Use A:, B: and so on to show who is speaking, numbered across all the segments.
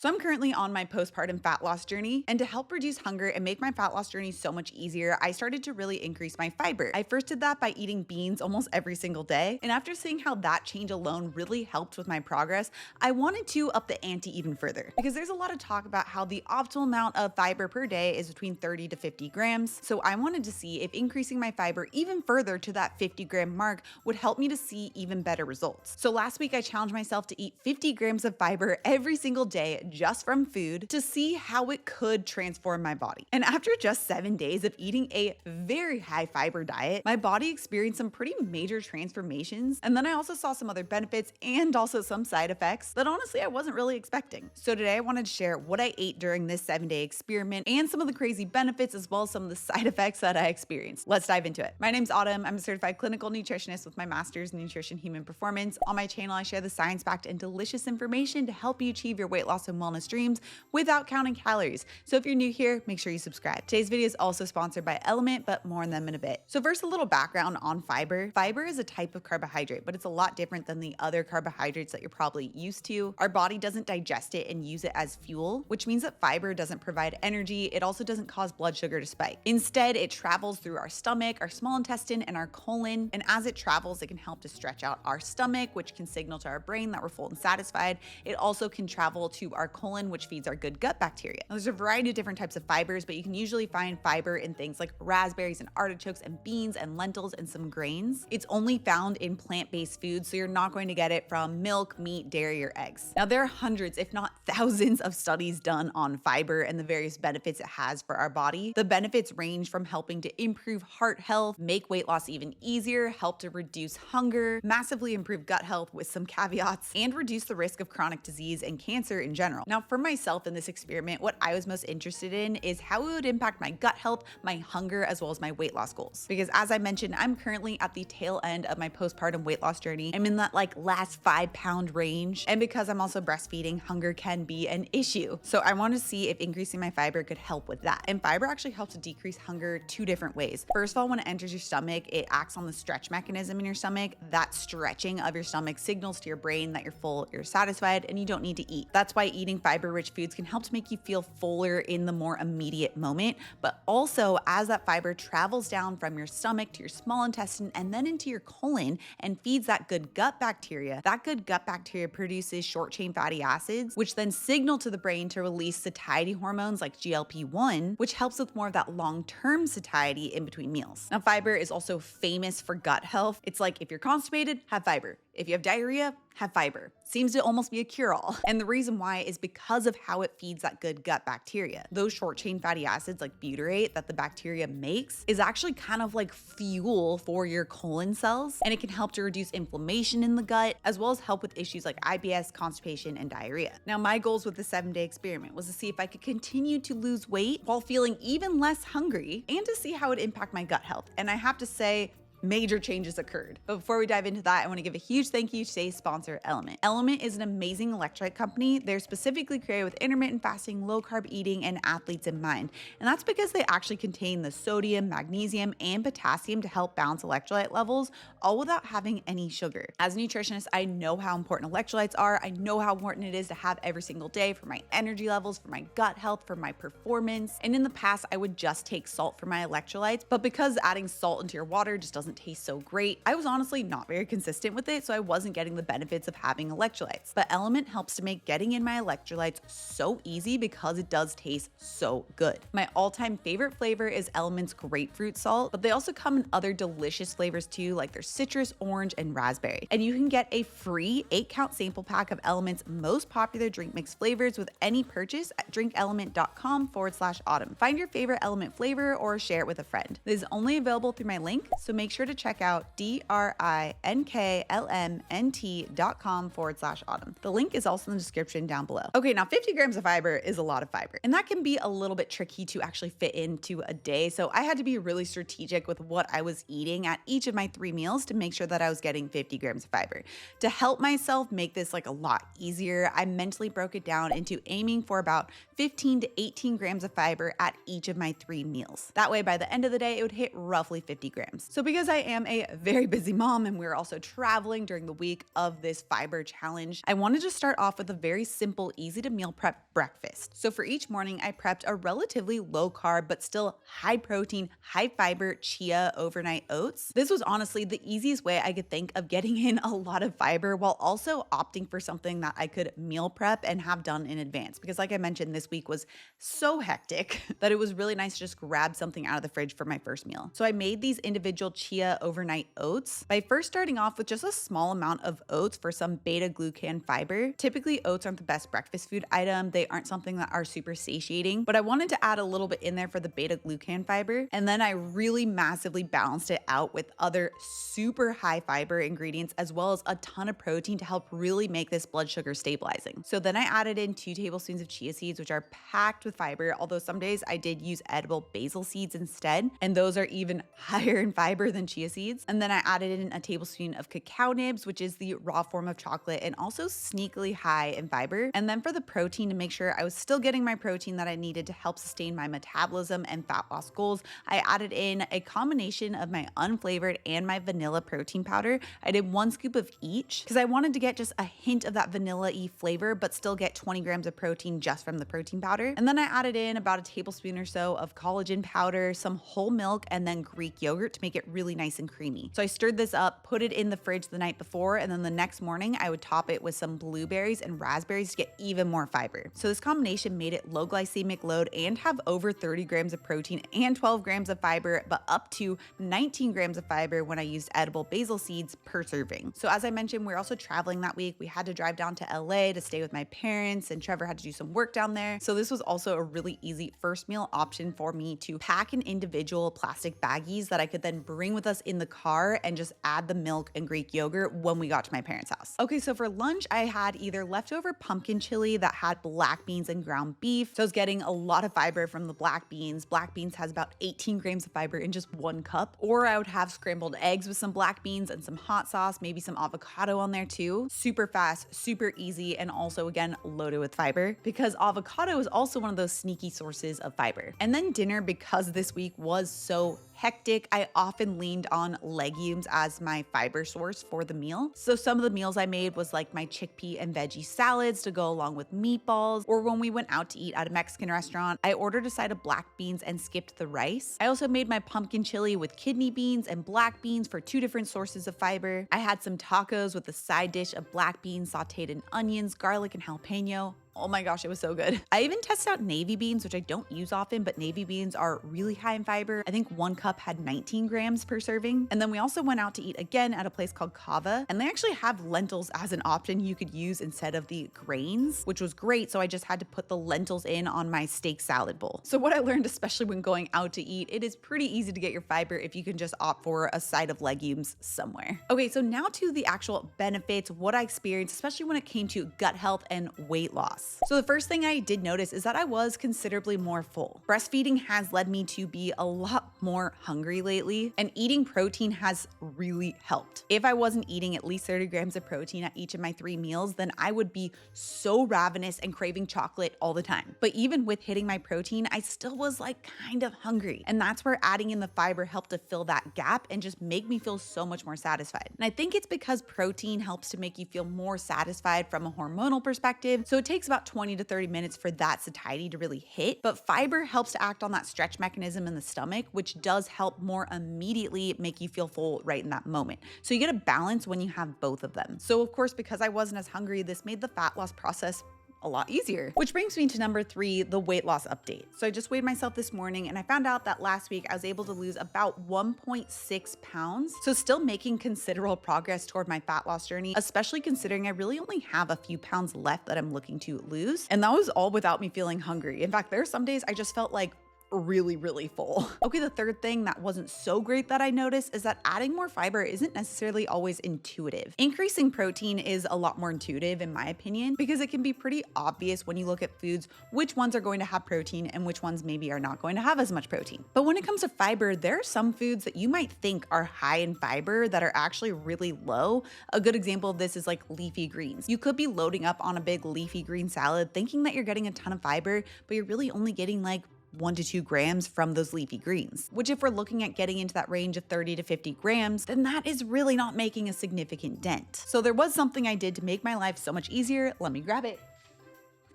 A: So I'm currently on my postpartum fat loss journey, and to help reduce hunger and make my fat loss journey so much easier, I started to really increase my fiber. I first did that by eating beans almost every single day, and after seeing how that change alone really helped with my progress, I wanted to up the ante even further. Because there's a lot of talk about how the optimal amount of fiber per day is between 30 to 50 grams, so I wanted to see if increasing my fiber even further to that 50-gram mark would help me to see even better results. So last week I challenged myself to eat 50 grams of fiber every single day just from food to see how it could transform my body. And after just 7 days of eating a very high fiber diet, my body experienced some pretty major transformations. And then I also saw some other benefits and also some side effects that honestly I wasn't really expecting. So today I wanted to share what I ate during this 7-day experiment and some of the crazy benefits as well as some of the side effects that I experienced. Let's dive into it. My name's Autumn. I'm a certified clinical nutritionist with my master's in nutrition human performance. On my channel, I share the science-backed and delicious information to help you achieve your weight loss and wellness dreams without counting calories. So if you're new here, make sure you subscribe. Today's video is also sponsored by Element, but more on them in a bit. So first, a little background on fiber. Fiber is a type of carbohydrate, but it's a lot different than the other carbohydrates that you're probably used to. Our body doesn't digest it and use it as fuel, which means that fiber doesn't provide energy. It also doesn't cause blood sugar to spike. Instead, it travels through our stomach, our small intestine, and our colon. And as it travels, it can help to stretch out our stomach, which can signal to our brain that we're full and satisfied. It also can travel to our colon, which feeds our good gut bacteria. Now, there's a variety of different types of fibers, but you can usually find fiber in things like raspberries and artichokes and beans and lentils and some grains. It's only found in plant-based foods, so you're not going to get it from milk, meat, dairy, or eggs. Now, there are hundreds, if not thousands, of studies done on fiber and the various benefits it has for our body. The benefits range from helping to improve heart health, make weight loss even easier, help to reduce hunger, massively improve gut health with some caveats, and reduce the risk of chronic disease and cancer in general. Now, for myself in this experiment, what I was most interested in is how it would impact my gut health, my hunger, as well as my weight loss goals. Because as I mentioned, I'm currently at the tail end of my postpartum weight loss journey. I'm in that last 5-pound range. And because I'm also breastfeeding, hunger can be an issue. So I want to see if increasing my fiber could help with that. And fiber actually helps to decrease hunger 2 different ways. First of all, when it enters your stomach, it acts on the stretch mechanism in your stomach. That stretching of your stomach signals to your brain that you're full, you're satisfied, and you don't need to eat. That's why eating fiber-rich foods can help to make you feel fuller in the more immediate moment. But also, as that fiber travels down from your stomach to your small intestine and then into your colon and feeds that good gut bacteria, that good gut bacteria produces short-chain fatty acids, which then signal to the brain to release satiety hormones like GLP-1, which helps with more of that long-term satiety in between meals. Now, fiber is also famous for gut health. It's like if you're constipated, have fiber. If you have diarrhea, have fiber. Seems to almost be a cure-all. And the reason why is because of how it feeds that good gut bacteria. Those short-chain fatty acids like butyrate that the bacteria makes is actually kind of like fuel for your colon cells, and it can help to reduce inflammation in the gut, as well as help with issues like IBS, constipation, and diarrhea. Now, my goals with the 7-day experiment was to see if I could continue to lose weight while feeling even less hungry and to see how it would impact my gut health. And I have to say, major changes occurred. But before we dive into that, I want to give a huge thank you to today's sponsor, Element. Element is an amazing electrolyte company. They're specifically created with intermittent fasting, low carb eating, and athletes in mind. And that's because they actually contain the sodium, magnesium, and potassium to help balance electrolyte levels, all without having any sugar. As a nutritionist, I know how important electrolytes are. I know how important it is to have every single day for my energy levels, for my gut health, for my performance. And in the past, I would just take salt for my electrolytes, but because adding salt into your water just doesn't taste so great, I was honestly not very consistent with it, so I wasn't getting the benefits of having electrolytes. But Element helps to make getting in my electrolytes so easy because it does taste so good. My all-time favorite flavor is Element's grapefruit salt, but they also come in other delicious flavors too, like their citrus, orange, and raspberry. And you can get a free 8-count sample pack of Element's most popular drink mix flavors with any purchase at drinkelement.com/autumn. Find your favorite Element flavor or share it with a friend. This is only available through my link, so make sure to check out drinklmnt.com/autumn. The link is also in the description down below. Okay, now 50 grams of fiber is a lot of fiber, and that can be a little bit tricky to actually fit into a day. So I had to be really strategic with what I was eating at each of my 3 meals to make sure that I was getting 50 grams of fiber. To help myself make this a lot easier, I mentally broke it down into aiming for about 15 to 18 grams of fiber at each of my 3 meals. That way, by the end of the day, it would hit roughly 50 grams. So because I am a very busy mom and we're also traveling during the week of this fiber challenge, I wanted to start off with a very simple, easy to meal prep breakfast. So for each morning, I prepped a relatively low carb, but still high protein, high fiber chia overnight oats. This was honestly the easiest way I could think of getting in a lot of fiber while also opting for something that I could meal prep and have done in advance. Because like I mentioned, this week was so hectic that it was really nice to just grab something out of the fridge for my first meal. So I made these individual chia overnight oats by first starting off with just a small amount of oats for some beta glucan fiber. Typically, oats aren't the best breakfast food item. They aren't something that are super satiating, but I wanted to add a little bit in there for the beta glucan fiber. And then I really massively balanced it out with other super high fiber ingredients, as well as a ton of protein to help really make this blood sugar stabilizing. So then I added in 2 tablespoons of chia seeds, which are packed with fiber, although some days I did use edible basil seeds instead, and those are even higher in fiber than chia seeds. And then I added in a tablespoon of cacao nibs, which is the raw form of chocolate and also sneakily high in fiber. And then for the protein, to make sure I was still getting my protein that I needed to help sustain my metabolism and fat loss goals, I added in a combination of my unflavored and my vanilla protein powder. I did 1 scoop of each because I wanted to get just a hint of that vanilla-y flavor, but still get 20 grams of protein just from the protein powder. And then I added in about a tablespoon or so of collagen powder, some whole milk, and then Greek yogurt to make it really nice and creamy. So I stirred this up, put it in the fridge the night before, and then the next morning I would top it with some blueberries and raspberries to get even more fiber. So this combination made it low glycemic load and have over 30 grams of protein and 12 grams of fiber, but up to 19 grams of fiber when I used edible basil seeds per serving. So as I mentioned, we're also traveling that week. We had to drive down to LA to stay with my parents, and Trevor had to do some work down there. So this was also a really easy first meal option for me to pack in individual plastic baggies that I could then bring with us in the car and just add the milk and Greek yogurt when we got to my parents' house. Okay, so for lunch, I had either leftover pumpkin chili that had black beans and ground beef. So I was getting a lot of fiber from the black beans. Black beans has about 18 grams of fiber in just 1 cup. Or I would have scrambled eggs with some black beans and some hot sauce, maybe some avocado on there too. Super fast, super easy, and also again, loaded with fiber because avocado is also one of those sneaky sources of fiber. And then dinner, because this week was so hectic, I often leaned on legumes as my fiber source for the meal. So some of the meals I made was like my chickpea and veggie salads to go along with meatballs, or when we went out to eat at a Mexican restaurant, I ordered a side of black beans and skipped the rice. I also made my pumpkin chili with kidney beans and black beans for 2 different sources of fiber. I had some tacos with a side dish of black beans sauteed in onions, garlic, and jalapeno. Oh my gosh, it was so good. I even tested out navy beans, which I don't use often, but navy beans are really high in fiber. I think 1 cup had 19 grams per serving. And then we also went out to eat again at a place called Kava, and they actually have lentils as an option you could use instead of the grains, which was great. So I just had to put the lentils in on my steak salad bowl. So what I learned, especially when going out to eat, it is pretty easy to get your fiber if you can just opt for a side of legumes somewhere. Okay, so now to the actual benefits, what I experienced, especially when it came to gut health and weight loss. So the first thing I did notice is that I was considerably more full. Breastfeeding has led me to be a lot more hungry lately, and eating protein has really helped. If I wasn't eating at least 30 grams of protein at each of my 3 meals, then I would be so ravenous and craving chocolate all the time. But even with hitting my protein, I still was like kind of hungry. And that's where adding in the fiber helped to fill that gap and just make me feel so much more satisfied. And I think it's because protein helps to make you feel more satisfied from a hormonal perspective. So it takes about 20 to 30 minutes for that satiety to really hit, but fiber helps to act on that stretch mechanism in the stomach, which does help more immediately make you feel full right in that moment. So you get a balance when you have both of them. So of course, because I wasn't as hungry, this made the fat loss process a lot easier. Which brings me to number 3, the weight loss update. So I just weighed myself this morning and I found out that last week I was able to lose about 1.6 pounds. So still making considerable progress toward my fat loss journey, especially considering I really only have a few pounds left that I'm looking to lose. And that was all without me feeling hungry. In fact, there are some days I just felt like really full. Okay, the third thing that wasn't so great that I noticed is that adding more fiber isn't necessarily always intuitive. Increasing protein is a lot more intuitive in my opinion, because it can be pretty obvious when you look at foods which ones are going to have protein and which ones maybe are not going to have as much protein. But when it comes to fiber, there are some foods that you might think are high in fiber that are actually really low. A good example of this is like leafy greens. You could be loading up on a big leafy green salad thinking that you're getting a ton of fiber, but you're really only getting like 1 to 2 grams from those leafy greens, which if we're looking at getting into that range of 30 to 50 grams, then that is really not making a significant dent. So there was something I did to make my life so much easier. Let me grab it.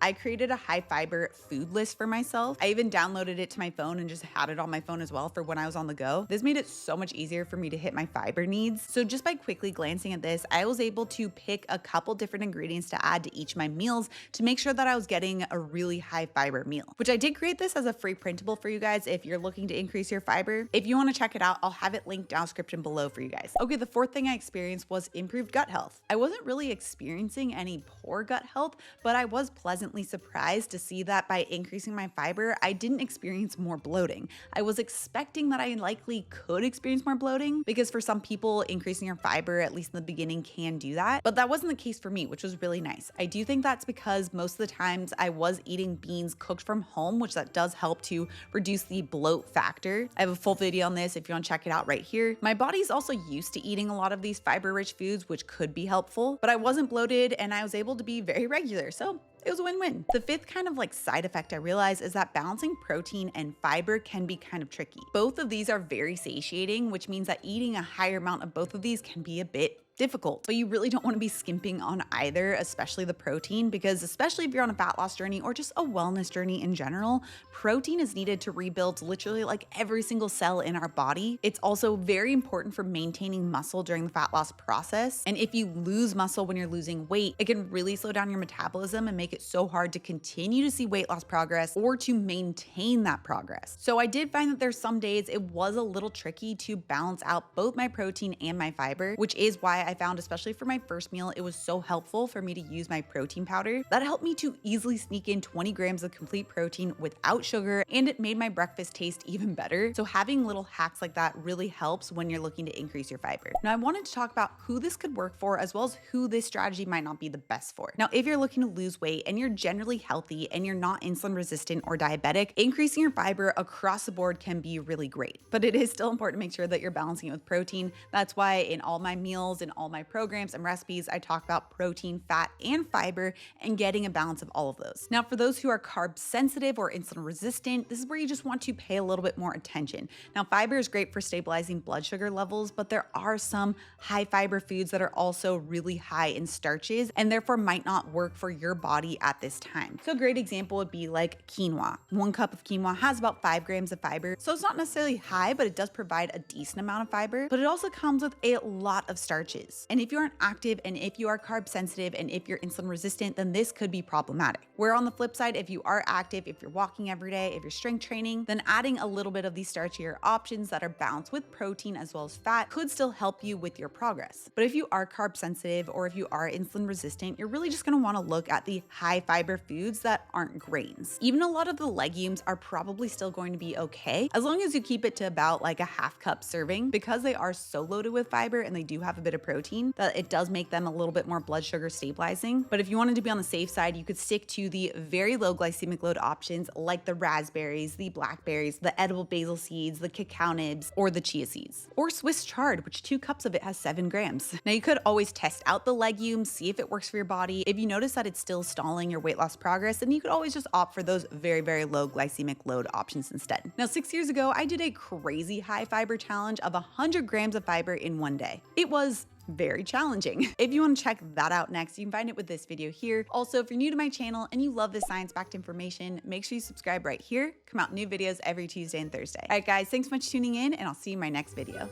A: I created a high fiber food list for myself. I even downloaded it to my phone and just had it on my phone as well for when I was on the go. This made it so much easier for me to hit my fiber needs. So just by quickly glancing at this, I was able to pick a couple different ingredients to add to each of my meals to make sure that I was getting a really high fiber meal, which I did create this as a free printable for you guys if you're looking to increase your fiber. If you want to check it out, I'll have it linked down in the description below for you guys. Okay, the fourth thing I experienced was improved gut health. I wasn't really experiencing any poor gut health, but I was pleasantly surprised to see that by increasing my fiber, I didn't experience more bloating. I was expecting that I likely could experience more bloating because for some people, increasing your fiber, at least in the beginning, can do that. But that wasn't the case for me, which was really nice. I do think that's because most of the times I was eating beans cooked from home, which that does help to reduce the bloat factor. I have a full video on this if you want to check it out right here. My body's also used to eating a lot of these fiber-rich foods, which could be helpful, but I wasn't bloated and I was able to be very regular. So it was a win-win. The fifth kind of like side effect I realized is that balancing protein and fiber can be kind of tricky. Both of these are very satiating, which means that eating a higher amount of both of these can be a bit difficult, but you really don't want to be skimping on either, especially the protein, because especially if you're on a fat loss journey or just a wellness journey in general, protein is needed to rebuild literally like every single cell in our body. It's also very important for maintaining muscle during the fat loss process. And if you lose muscle when you're losing weight, it can really slow down your metabolism and make it so hard to continue to see weight loss progress or to maintain that progress. So I did find that there's some days it was a little tricky to balance out both my protein and my fiber, which is why I found, especially for my first meal, it was so helpful for me to use my protein powder. That helped me to easily sneak in 20 grams of complete protein without sugar, and it made my breakfast taste even better. So having little hacks like that really helps when you're looking to increase your fiber. Now I wanted to talk about who this could work for as well as who this strategy might not be the best for. Now, if you're looking to lose weight and you're generally healthy and you're not insulin resistant or diabetic, increasing your fiber across the board can be really great. But it is still important to make sure that you're balancing it with protein. That's why in all my meals and all my programs and recipes, I talk about protein, fat, and fiber and getting a balance of all of those. Now, for those who are carb sensitive or insulin resistant, this is where you just want to pay a little bit more attention. Now, fiber is great for stabilizing blood sugar levels, but there are some high fiber foods that are also really high in starches and therefore might not work for your body at this time. So a great example would be like quinoa. 1 cup of quinoa has about 5 grams of fiber. So it's not necessarily high, but it does provide a decent amount of fiber, but it also comes with a lot of starches. And if you aren't active and if you are carb sensitive and if you're insulin resistant, then this could be problematic. Where on the flip side, if you are active, if you're walking every day, if you're strength training, then adding a little bit of these starchier options that are balanced with protein as well as fat could still help you with your progress. But if you are carb sensitive or if you are insulin resistant, you're really just going to want to look at the high fiber foods that aren't grains. Even a lot of the legumes are probably still going to be okay as long as you keep it to about like a half cup serving, because they are so loaded with fiber and they do have a bit of protein that it does make them a little bit more blood sugar stabilizing. But if you wanted to be on the safe side, you could stick to the very low glycemic load options like the raspberries, the blackberries, the edible basil seeds, the cacao nibs, or the chia seeds. Or Swiss chard, which 2 cups of it has 7 grams. Now you could always test out the legumes, see if it works for your body. If you notice that it's still stalling your weight loss progress, then you could always just opt for those very, very low glycemic load options instead. Now 6 years ago, I did a crazy high fiber challenge of 100 grams of fiber in 1 day. It was very challenging. If you want to check that out next, you can find it with this video here. Also, if you're new to my channel and you love this science-backed information, make sure you subscribe right here. Come out new videos every Tuesday and Thursday. All right, guys, thanks so much for tuning in, and I'll see you in my next video.